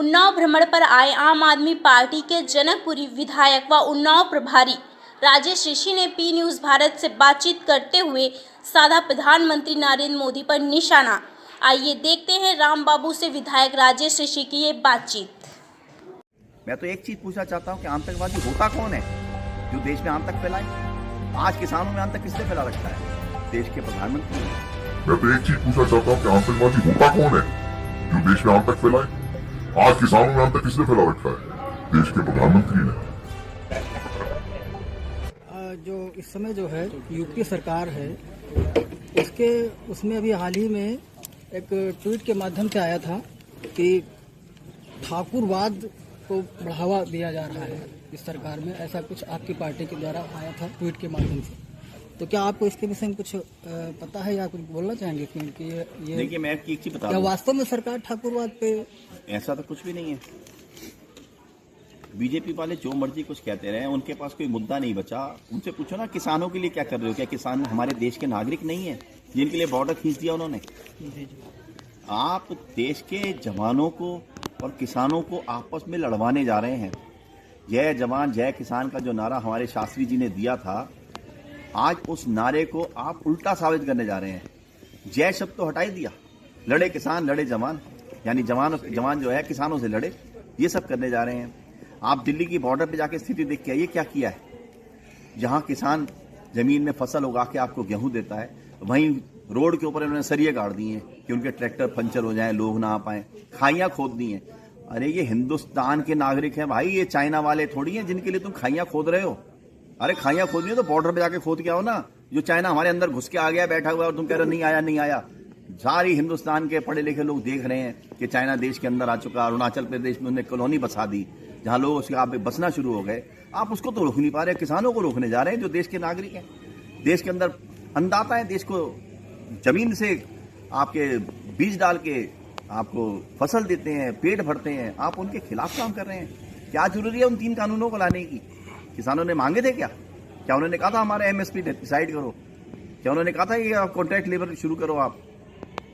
उन्नाव भ्रमण पर आए आम आदमी पार्टी के जनकपुरी विधायक व उन्नाव प्रभारी राजेश ऋषि ने पी न्यूज़ भारत से बातचीत करते हुए साधा प्रधानमंत्री नरेंद्र मोदी पर निशाना। आइए देखते हैं राम बाबू से विधायक राजेश ऋषि की ये बातचीत। मैं तो एक चीज पूछना चाहता हूँ कि आतंकवादी होता कौन है जो देश में आतंक फैलाए? आज किसानों में आतंक किसने फैला रखा है? देश के प्रधानमंत्री। मैं तो एक चीज पूछना चाहता हूँ कि आतंकवादी होता कौन है जो देश में आतंक फैलाए? आज किसानों में आतंक किसने फैला रखा है? देश के प्रधानमंत्री ने। जो इस समय जो है यूपी सरकार है उसमें अभी हाल ही में एक ट्वीट के माध्यम से आया था कि ठाकुरवाद को बढ़ावा दिया जा रहा है इस सरकार में, ऐसा कुछ आपकी पार्टी के द्वारा आया था ट्वीट के माध्यम से। तो क्या आपको इसके विषय में कुछ पता है या कुछ बोलना चाहेंगे कि ये देखिए, मैं एक चीज बता क्या वास्तव में सरकार ठाकुरवाद पे? ऐसा तो कुछ भी नहीं है। बीजेपी वाले जो मर्जी कुछ कहते रहे, उनके पास कोई मुद्दा नहीं बचा। उनसे पूछो ना, किसानों के लिए क्या कर रहे हो? क्या किसान हमारे देश के नागरिक नहीं है जिनके लिए बॉर्डर खींच दिया उन्होंने? आप देश के जवानों को और किसानों को आपस में लड़वाने जा रहे हैं। जय जवान जय किसान का जो नारा हमारे शास्त्री जी ने दिया था, आज उस नारे को आप उल्टा साबित करने जा रहे हैं। जय शब्द तो हटा ही दिया, लड़े किसान लड़े जवान, यानी जवान जो है किसानों से लड़े, ये सब करने जा रहे हैं। आप दिल्ली की बॉर्डर पे जाके स्थिति देख के आइए क्या किया है। जहां किसान जमीन में फसल उगा के आपको गेहूं देता है, वहीं रोड के ऊपर इन्होंने सरिये गाड़ दिए हैं कि उनके ट्रैक्टर पंचर हो जाएं, लोग ना आ पाए। खाइयां खोद दी हैं। अरे ये हिंदुस्तान के नागरिक हैं भाई, ये चाइना वाले थोड़ी हैं जिनके लिए तुम खाइयां खोद रहे हो। अरे खाइयां खोदनी है तो बॉर्डर पे जाके खोद के आओ ना। जो चाइना हमारे अंदर घुस के आ गया, बैठा हुआ है, और तुम कह रहे हो नहीं आया। सारी हिंदुस्तान के पढ़े लिखे लोग देख रहे हैं कि चाइना देश के अंदर आ चुका। अरुणाचल प्रदेश में उन्होंने कॉलोनी बसा दी जहां लोग उसके आप बसना शुरू हो गए। आप उसको तो रोक नहीं पा रहे, किसानों को रोकने जा रहे हैं जो देश के नागरिक हैं, देश के अंदर अन्नदाता है, देश को जमीन से आपके बीज डाल के आपको फसल देते हैं, पेट भरते हैं। आप उनके खिलाफ काम कर रहे हैं। क्या जरूरी है उन 3 कानूनों को लाने की? किसानों ने मांगे थे क्या उन्होंने कहा था हमारे एमएसपी डिसाइड करो? क्या उन्होंने कहा था कि कॉन्ट्रैक्ट लेबर शुरू करो? आप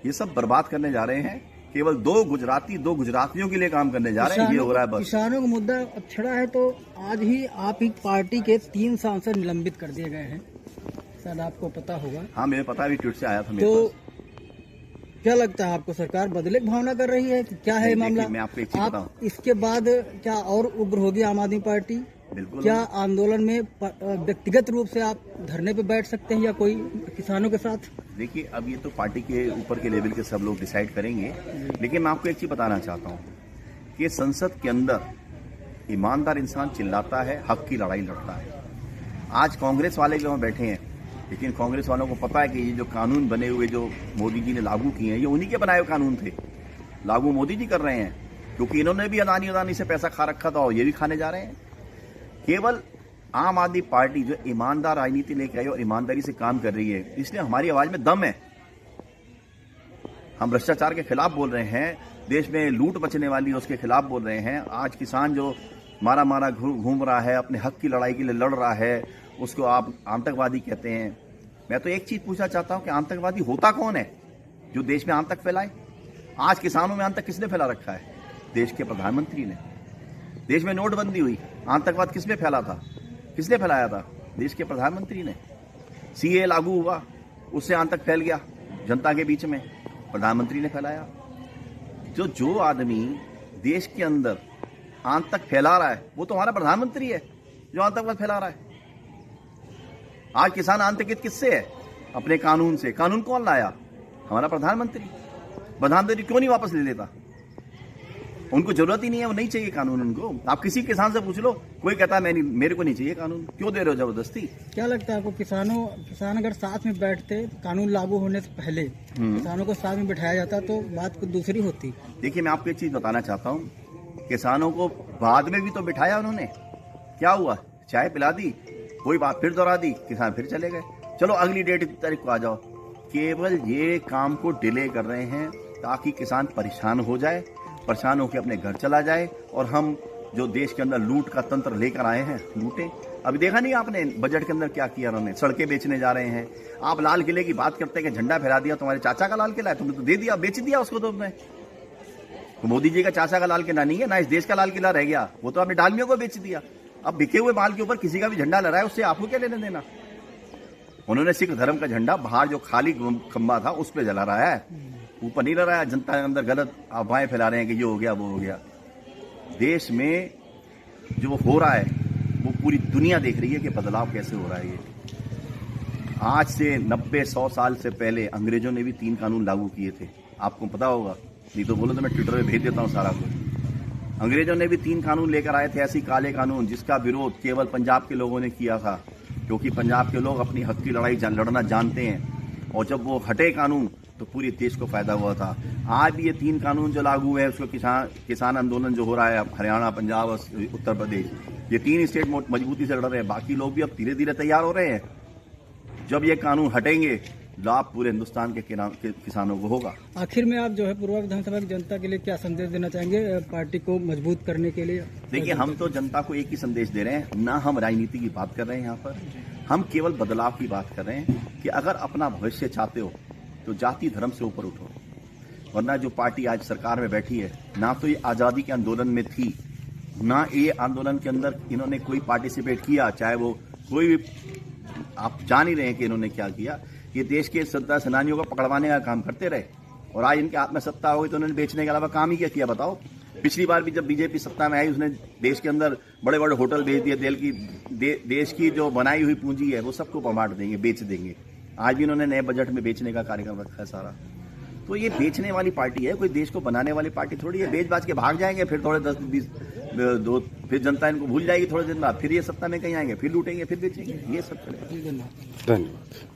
ये सब बर्बाद करने जा रहे हैं। केवल 2 गुजरातियों के लिए काम करने जा रहे हैं। ये हो रहा है बस। किसानों का मुद्दा अब छिड़ा है तो आज ही आप ही पार्टी के 3 सांसद निलंबित कर दिए गए हैं, शायद आपको पता होगा। हाँ, मुझे पता, भी ट्वीट से आया था मेरे तो पास। क्या लगता है आपको, सरकार बदले की भावना कर रही है? क्या है मामला? मैं आपको एक चीज बताऊं, इसके बाद क्या और उग्र होगी आम आदमी पार्टी? बिल्कुल। क्या आंदोलन में व्यक्तिगत रूप से आप धरने पे बैठ सकते हैं या कोई किसानों के साथ? देखिए, अब ये तो पार्टी के ऊपर के लेवल के सब लोग डिसाइड करेंगे, लेकिन मैं आपको एक चीज बताना चाहता हूँ कि संसद के अंदर ईमानदार इंसान चिल्लाता है, हक की लड़ाई लड़ता है। आज कांग्रेस वाले जो वहाँ बैठे हैं, लेकिन कांग्रेस वालों को पता है कि ये जो कानून बने हुए जो मोदी जी ने लागू किए हैं, ये उन्हीं के बनाए हुए कानून थे। लागू मोदी जी कर रहे हैं क्योंकि इन्होंने भी अदानी से पैसा खा रखा था और ये भी खाने जा रहे हैं। केवल आम आदमी पार्टी जो ईमानदार राजनीति लेके आई और ईमानदारी से काम कर रही है, इसलिए हमारी आवाज में दम है। हम भ्रष्टाचार के खिलाफ बोल रहे हैं, देश में लूट मचने वाली है उसके खिलाफ बोल रहे हैं। आज किसान जो मारा घूम रहा है, अपने हक की लड़ाई के लिए लड़ रहा है, उसको आप आतंकवादी कहते हैं। मैं तो एक चीज पूछना चाहता हूं कि आतंकवादी होता कौन है जो देश में आतंक फैलाए? आज किसानों में आतंक किसने फैला रखा है? देश के प्रधानमंत्री ने। देश में नोटबंदी हुई, आतंकवाद किसने फैला था? किसने फैलाया था? देश के प्रधानमंत्री ने। सीए लागू हुआ, उससे आतंक फैल गया जनता के बीच में, प्रधानमंत्री ने फैलाया। जो आदमी देश के अंदर आतंक फैला रहा है वो तो हमारा प्रधानमंत्री है जो आतंकवाद फैला रहा है। आज किसान आतंकित किससे है? अपने कानून से। कानून कौन लाया? हमारा प्रधानमंत्री। प्रधानमंत्री क्यों नहीं वापस ले लेता? उनको जरूरत ही नहीं है, वो नहीं चाहिए कानून उनको। आप किसी किसान से पूछ लो, कोई कहता है मेरे को नहीं चाहिए कानून। क्यों दे रहे हो जबरदस्ती? क्या लगता है आपको, किसान अगर साथ में बैठते, कानून लागू होने से पहले किसानों को साथ में बिठाया जाता तो बात कुछ दूसरी होती? देखिए, मैं आपको एक चीज बताना चाहता हूँ, किसानों को बाद में भी तो बिठाया उन्होंने। क्या हुआ? चाय पिला दी, कोई बात फिर दोहरा दी, किसान फिर चले गए। चलो अगली डेट तारीख को आ जाओ। केवल ये काम को डिले कर रहे हैं ताकि किसान परेशान हो जाए, परेशान होकर अपने घर चला जाए, और हम जो देश के अंदर लूट का तंत्र लेकर आए हैं लूटें। अभी देखा नहीं आपने बजट के अंदर क्या किया उन्होंने? सड़कें बेचने जा रहे हैं। आप लाल किले की बात करते हैं कि झंडा फहरा दिया, तुम्हारे चाचा का लाल किला है, तुमने तो दे दिया, बेच दिया उसको। तो तो मोदी जी का चाचा का लाल किला नहीं है ना, इस देश का लाल किला रह गया, वो तो आपने डालमियों को बेच दिया। अब बिके हुए माल के ऊपर किसी का भी झंडा लहराए, उससे आपको क्या लेना देना। उन्होंने सिख धर्म का झंडा बाहर जो खाली खंबा था उस पर जला रहा है, ऊपर नहीं लहराया। जनता के अंदर गलत अफवाहें फैला रहे हैं कि ये हो गया वो हो गया। देश में जो हो रहा है वो पूरी दुनिया देख रही है कि बदलाव कैसे हो रहा है। ये आज से 90-100 साल से पहले अंग्रेजों ने भी 3 कानून लागू किए थे, आपको पता होगा, नहीं तो बोलो तो मैं ट्विटर पे भेज देता हूं सारा कुछ। अंग्रेजों ने भी 3 कानून लेकर आए थे, ऐसी काले कानून, जिसका विरोध केवल पंजाब के लोगों ने किया था, क्योंकि पंजाब के लोग अपनी हक की लड़ाई लड़ना जानते हैं। और जब वो हटे कानून तो पूरे देश को फायदा हुआ था। आज भी ये 3 कानून जो लागू है, उसको किसान आंदोलन जो हो रहा है हरियाणा, पंजाब और उत्तर प्रदेश, ये 3 स्टेट मजबूती से लड़ रहे हैं। बाकी लोग भी अब धीरे धीरे तैयार हो रहे हैं। जब ये कानून हटेंगे लाभ पूरे हिंदुस्तान के किसानों को होगा। आखिर में आप जो है पूर्व विधानसभा की जनता के लिए क्या संदेश देना चाहेंगे पार्टी को मजबूत करने के लिए? देखिए, हम तो जनता को एक ही संदेश दे रहे हैं, ना हम राजनीति की बात कर रहे हैं यहाँ पर, हम केवल बदलाव की बात कर रहे हैं कि अगर अपना भविष्य चाहते हो तो जाति धर्म से ऊपर उठो। वरना जो पार्टी आज सरकार में बैठी है, ना तो ये आज़ादी के आंदोलन में थी, ना ये आंदोलन के अंदर इन्होंने कोई पार्टिसिपेट किया, चाहे वो कोई भी, आप जान ही रहे हैं कि इन्होंने क्या किया। ये देश के स्वतंत्रता सेनानियों को पकड़वाने का काम करते रहे, और आज इनके हाथ में सत्ता हो गई तो उन्होंने बेचने के अलावा काम ही क्या किया बताओ। पिछली बार भी जब बीजेपी सत्ता में आई, उसने देश के अंदर बड़े बड़े होटल भेज दिए, देश की जो बनाई हुई पूंजी है वो सबको बांट देंगे, बेच देंगे। आज भी इन्होंने नए बजट में बेचने का कार्यक्रम रखा है सारा। तो ये बेचने वाली पार्टी है, कोई देश को बनाने वाली पार्टी थोड़ी है। बेच बाज के भाग जाएंगे, फिर थोड़े 10-20 फिर जनता इनको भूल जाएगी, थोड़े दिन बाद फिर ये सत्ता में कहीं आएंगे, फिर लूटेंगे, फिर बेचेंगे, ये सब चलेगा। धन्यवाद।